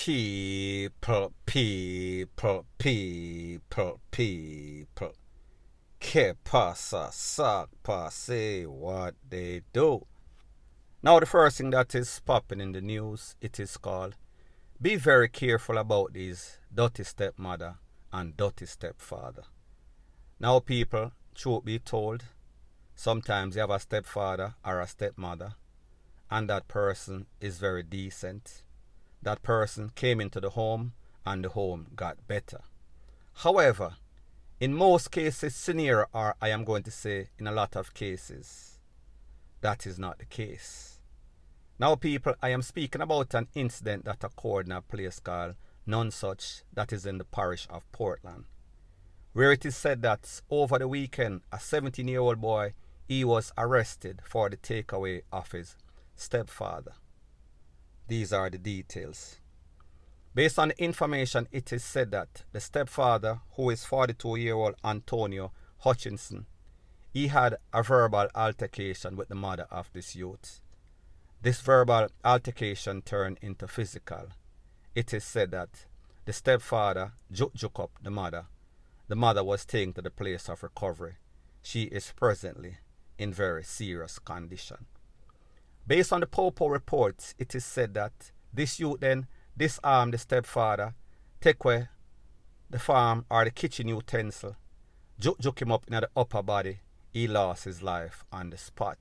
People. Que pasa, sac passe, what they do. Now the first thing that is popping in the news, it is called, be very careful about these dirty stepmother and dirty stepfather. Now people, truth be told, sometimes you have a stepfather or a stepmother and that person is very decent. That person came into the home and the home got better. However, in most cases, scenario, or I am going to say in a lot of cases, that is not the case. Now people, I am speaking about an incident that occurred in a place called Nonsuch, that is in the parish of Portland, where it is said that over the weekend, a 17-year-old boy, he was arrested for the takeaway of his stepfather. These are the details. Based on the information, it is said that the stepfather, who is 42-year-old Antonio Hutchinson, he had a verbal altercation with the mother of this youth. This verbal altercation turned into physical. It is said that the stepfather juk up the mother. The mother was taken to the place of recovery. She is presently in very serious condition. Based on the Popo reports, it is said that this youth then disarmed the stepfather, take away the farm or the kitchen utensil, juk him up in the upper body. He lost his life on the spot.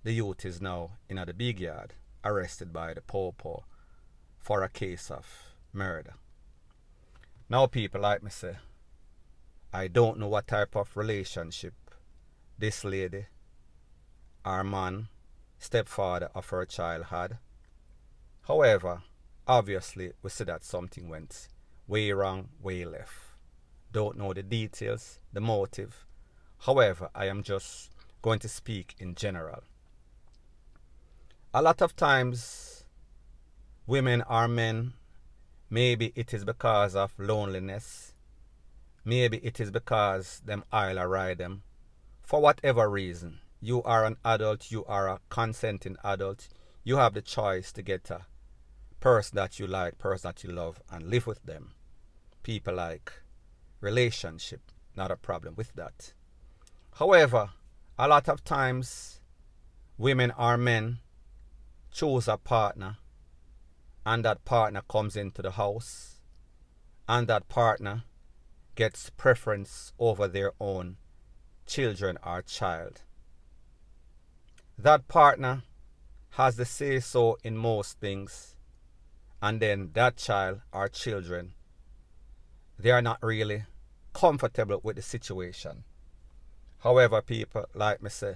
The youth is now in the big yard, arrested by the Popo for a case of murder. Now people, like me say, I don't know what type of relationship this lady, our man, stepfather of her child had. However, obviously we see that something went way wrong, way left. Don't know the details, the motive. However, I am just going to speak in general. A lot of times, women or men, maybe it is because of loneliness. Maybe it is because them I'll ride them. For whatever reason, you are an adult, you are a consenting adult. You have the choice to get a person that you like, person that you love, and live with them. People like relationship, not a problem with that. However, a lot of times, women or men choose a partner, and that partner comes into the house, and that partner gets preference over their own children or child. That partner has the say-so in most things, and then that child or children, they are not really comfortable with the situation. However, people, like me say,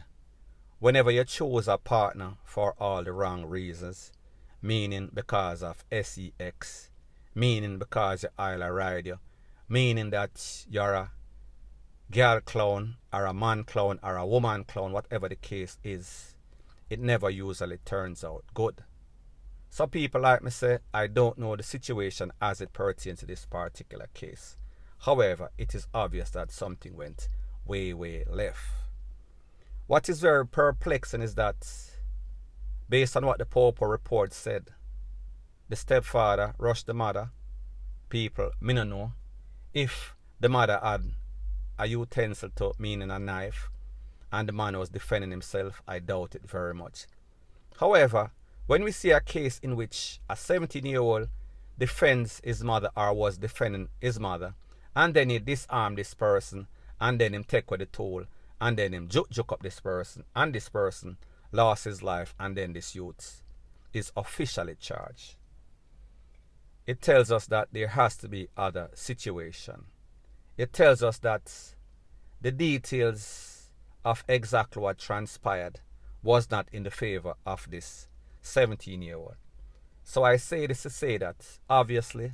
whenever you choose a partner for all the wrong reasons, meaning because of sex, meaning because I'll ride you, meaning that you're a girl clown or a man clown or a woman clown, whatever the case is, it never usually turns out good. So people, like me say, I don't know the situation as it pertains to this particular case. However, it is obvious that something went way left. What is very perplexing is that, based on what the Popo report said, the stepfather rushed the mother. People, me no know if the mother had a utensil to, meaning a knife, and the man was defending himself. I doubt it very much. However, when we see a case in which a 17-year-old defends his mother or was defending his mother, and then he disarmed this person, and then him take away the tool, and then him juk up this person, and this person lost his life, and then this youth is officially charged. It tells us that there has to be other situation. It tells us that the details of exactly what transpired was not in the favor of this 17-year-old. So I say this to say that obviously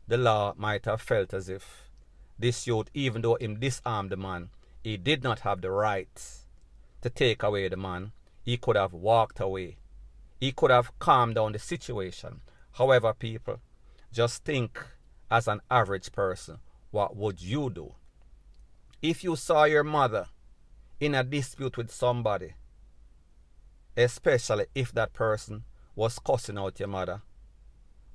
the law might have felt as if this youth, even though him disarmed the man, he did not have the right to take away the man. He could have walked away. He could have calmed down the situation. However, people, just think as an average person, what would you do? If you saw your mother in a dispute with somebody, especially if that person was cussing out your mother,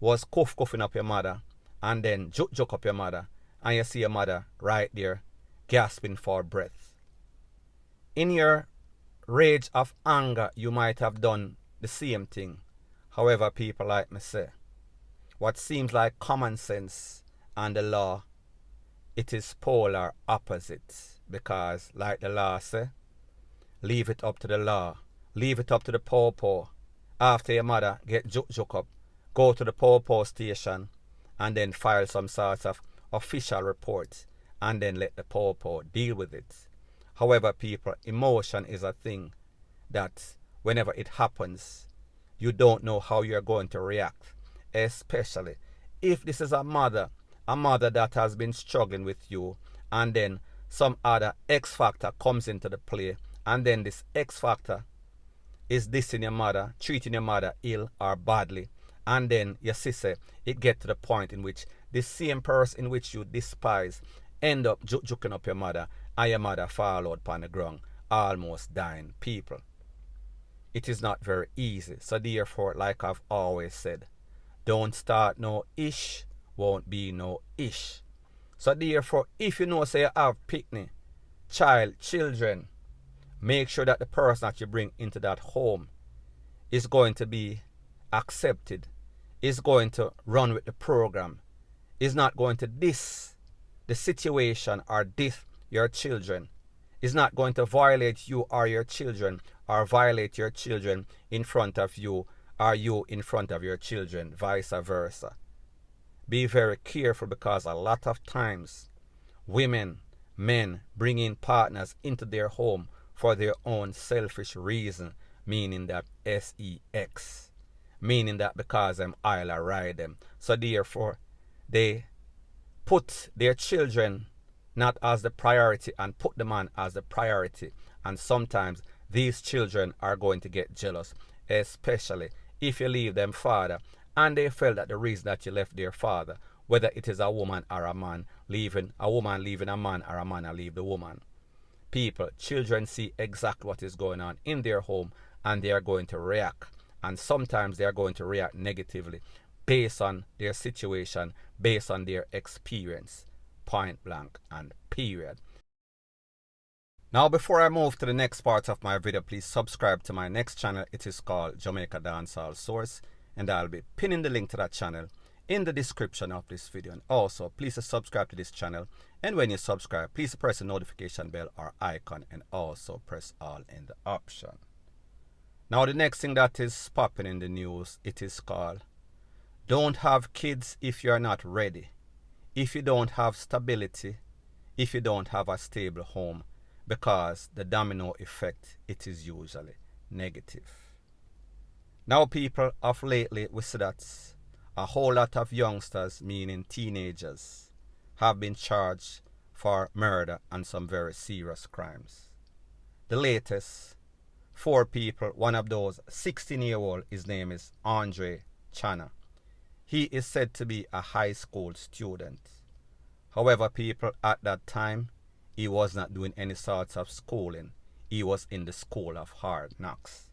was cuffing up your mother and then joke up your mother, and you see your mother right there gasping for breath. In your rage of anger, you might have done the same thing. However, people like me say, what seems like common sense and the law, it is polar opposites, because like the law say, leave it up to the law, leave it up to the pawpaw. After your mother get joke up, go to the pawpaw station and then file some sort of official report and then let the pawpaw deal with it. However, people, emotion is a thing that whenever it happens, you don't know how you're going to react, especially if this is a mother that has been struggling with you, and then some other X factor comes into the play, and then this X factor is dissing your mother, treating your mother ill or badly, and then your sister, it get to the point in which the same person in which you despise end up juking up your mother, and your mother fall out upon the ground, almost dying. People, it is not very easy. So therefore, like I've always said, don't start no ish, won't be no ish. So therefore, if you know say you have picnic, children, make sure that the person that you bring into that home is going to be accepted, is going to run with the program, is not going to diss the situation or diss your children, is not going to violate you or your children, or violate your children in front of you or you in front of your children, vice versa. Be very careful, because a lot of times women, men bring in partners into their home for their own selfish reason, meaning that sex, meaning that because I'll ride them. So therefore, they put their children not as the priority and put the man as the priority. And sometimes these children are going to get jealous, especially if you leave them father, and they felt that the reason that you left their father, whether it is a woman or a man, leaving a man, or a man leave the woman. People, children see exactly what is going on in their home, and they are going to react. And sometimes they are going to react negatively based on their situation, based on their experience. Point blank and period. Now, before I move to the next part of my video, please subscribe to my next channel. It is called Jamaica Dancehall Source, and I'll be pinning the link to that channel in the description of this video. And also, please subscribe to this channel, and when you subscribe, please press the notification bell or icon, and also press all in the option. Now, the next thing that is popping in the news, it is called don't have kids if you're not ready, if you don't have stability, if you don't have a stable home, because the domino effect, it is usually negative. Now, people, of lately we see that a whole lot of youngsters, meaning teenagers, have been charged for murder and some very serious crimes. The latest, 4 people, one of those 16-year-old, his name is Andre Chana. He is said to be a high school student. However, people, at that time, he was not doing any sorts of schooling. He was in the school of hard knocks.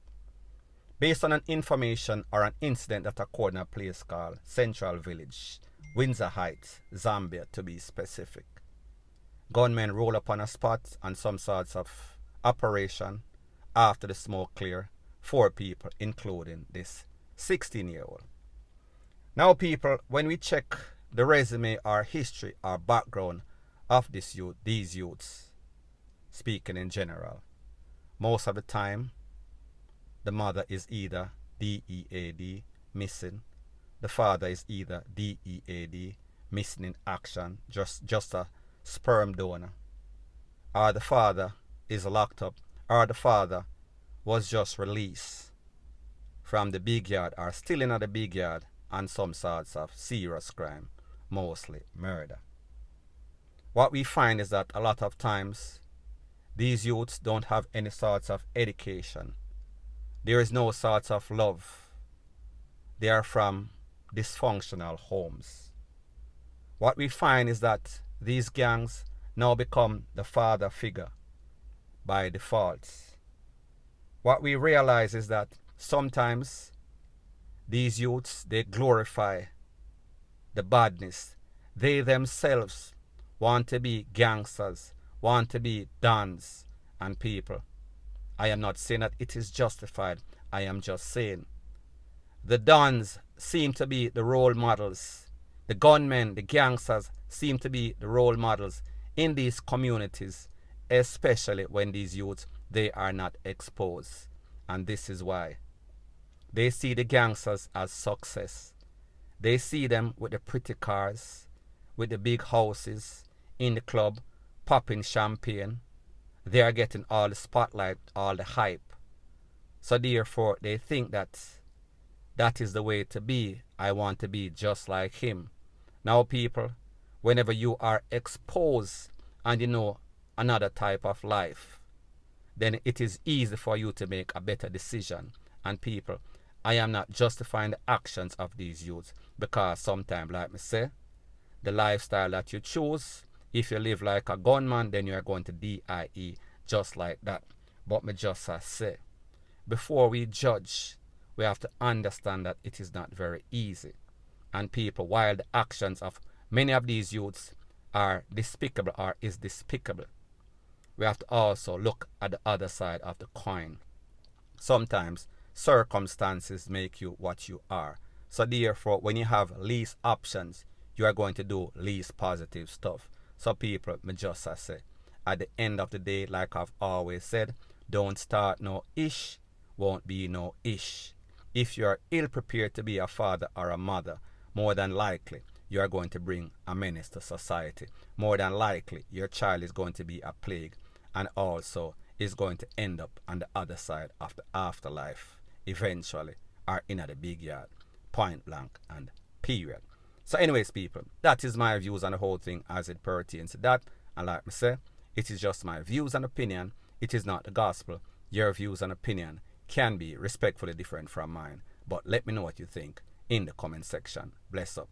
Based on an information or an incident that occurred in a place called Central Village, Windsor Heights, Zambia to be specific. Gunmen roll up on a spot and some sorts of operation. After the smoke clear, 4 people, including this 16-year-old. Now, people, when we check the resume or history or background of these youths, speaking in general, most of the time, the mother is either DEAD, missing. The father is either DEAD, missing in action, just a sperm donor. Or the father is locked up, or the father was just released from the big yard, or still in the big yard, and some sorts of serious crime, mostly murder. What we find is that a lot of times, these youths don't have any sorts of education. There is no sorts of love. They are from dysfunctional homes. What we find is that these gangs now become the father figure by default. What we realize is that sometimes these youths, they glorify the badness. They themselves want to be gangsters, want to be dons and people. I am not saying that it is justified. I am just saying the dons seem to be the role models. The gunmen, the gangsters seem to be the role models in these communities, especially when these youths, they are not exposed. And this is why. They see the gangsters as success. They see them with the pretty cars, with the big houses, in the club, popping champagne. They are getting all the spotlight, all the hype. So therefore, they think that that is the way to be. I want to be just like him. Now, people, whenever you are exposed and you know another type of life, then it is easy for you to make a better decision. And people, I am not justifying the actions of these youths, because sometimes, like me say, the lifestyle that you choose, if you live like a gunman, then you are going to DIE just like that. But me just say, before we judge, we have to understand that it is not very easy. And people, while the actions of many of these youths are despicable or is despicable, we have to also look at the other side of the coin. Sometimes circumstances make you what you are. So therefore, when you have least options, you are going to do least positive stuff. So people, me just say, at the end of the day, like I've always said, don't start no ish, won't be no ish. If you are ill prepared to be a father or a mother, more than likely you are going to bring a menace to society. More than likely your child is going to be a plague, and also is going to end up on the other side of the afterlife eventually, or in the big yard, point blank and period. So anyways, people, that is my views on the whole thing as it pertains to that. And like I say, it is just my views and opinion. It is not the gospel. Your views and opinion can be respectfully different from mine. But let me know what you think in the comment section. Bless up.